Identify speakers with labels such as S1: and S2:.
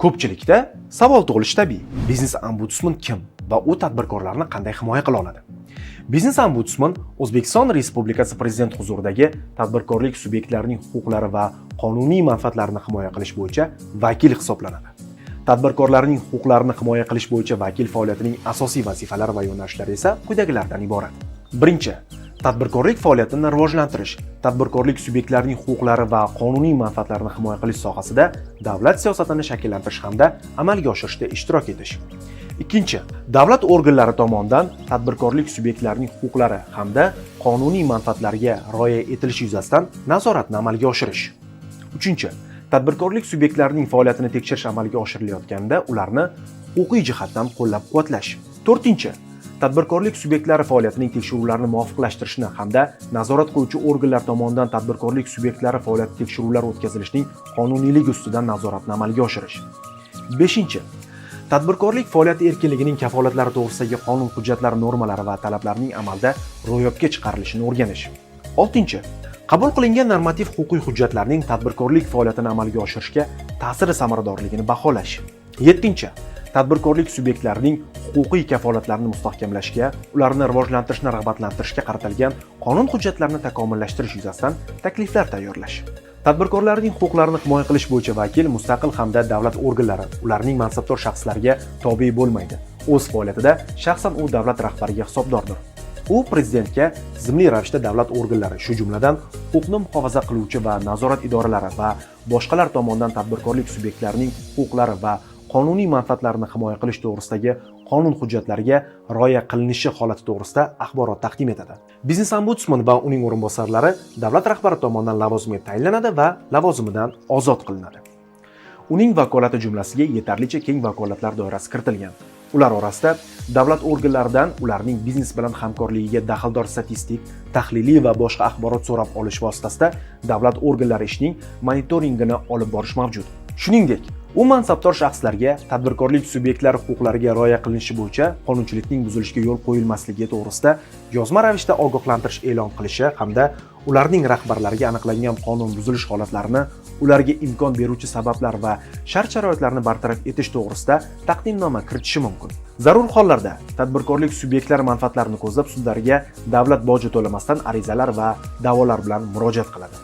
S1: Ko'pchilikda savol tug'ilishi tabiiy. Biznes ombudsman kim va u tadbirkorlarni qanday himoya qila oladi? Biznes ombudsman O'zbekiston Respublikasi Prezidenti huzuridagi tadbirkorlik subyektlarining huquqlari va qonuniy manfaatlarini himoya qilish bo'yicha vakil hisoblanadi. Tadbirkorlarning huquqlarini himoya qilish bo'yicha vakil faoliyatining asosiy vazifalari va yo'nalishlari esa quyidagilardan iborat. Birinchi, tadbirkorlik faoliyatini rivojlantirish, tadbirkorlik subyektlarining huquqlari va qonuniy manfaatlarini himoya qilish sohasida davlat siyosatini shakllantirish hamda amalga oshirishda ishtirok etish. Ikkinchi, davlat organlari tomonidan tadbirkorlik subyektlarining huquqlari hamda qonuniy manfaatlariga rioya etilishi yuzasidan nazoratni amalga oshirish. Uchinchi, tadbirkorlik subyektlarining faoliyatini tekshirish amalga oshirilayotganda ularni huquqiy jihatdan qo'llab-quvvatlash. To'rtinchi, tadbirkorlik subyektlari faoliyatining tekshiruvlarini muvofiqlashtirishni hamda nazorat qiluvchi organlar tomonidan tadbirkorlik subyektlari faoliyati tekshiruvlari o'tkazilishining qonuniyligi ustidan nazoratni amalga oshirish. Beshinchi, tadbirkorlik faoliyati erkinligining kafolatlari to'g'risidagi qonun hujjatlari normalari va talablarining amalda ro'yobga chiqarilishini o'rganish. Oltinchi, qabul qilingan normativ huquqiy hujjatlarning tadbirkorlik faoliyatini amalga oshirishga ta'siri samaradorligini baholash. Yettinchi, tadbirkorlik subyektlarining huquqiy kafolatlarini mustahkamlashga, ularni rivojlantirishni rag'batlantirishga qaratilgan qonun hujjatlarini takomillashtirish yuzasidan takliflar tayyorlash. Tadbirkorlarning huquqlarini himoya qilish bo'yicha vakil mustaqil hamda davlat organlari ularning mansabdor shaxslariga tobe bo'lmaydi. O'z faoliyatida shaxsan u davlat rahbariga hisobdordir. U prezidentga tizimli ravishda davlat organlari, shu jumladan huquqni muhofaza qiluvchi va nazorat idoralari va boshqalar tomonidan tadbirkorlik subyektlarining huquqlari va qonuniy manfaatlarini himoya qilish to'g'risidagi qonun hujjatlariga rioya qilinishi holati to'g'risida axborot taqdim etadi. Biznes ombudsman va uning o'rinbosarlari davlat rahbari tomonidan lavozimga tayinlanadi va lavozimidan ozod qilinadi. Uning vakolati jumlasiga yetarlicha keng vakolatlar doirasi kiritilgan. Ular orasida davlat organlaridan ularning biznes bilan hamkorligiga daxldor statistik, tahliliy va boshqa axborot so'rab olish vositasida davlat organlari ishining monitoringini olib borish mavjud. Shuningdek, u mansabdor shaxslarga tadbirkorlik subyektlari huquqlariga rioya qilinishi bo'yicha qonunchilikning buzilishiga yo'l qo'yilmasligi to'g'risida yozma ravishda ogohlantirish e'lon qilishi hamda ularning rahbarlariga aniqlangan qonun buzilish holatlarini, ularga imkon beruvchi sabablar va shart-sharoitlarni bartaraf etish to'g'risida taqdimnoma kiritishi mumkin. Zarur hollarda tadbirkorlik subyektlari manfaatlarini ko'zlab sudlarga davlat boji to'lamasdan arizalar va da'volar bilan murojaat qiladi.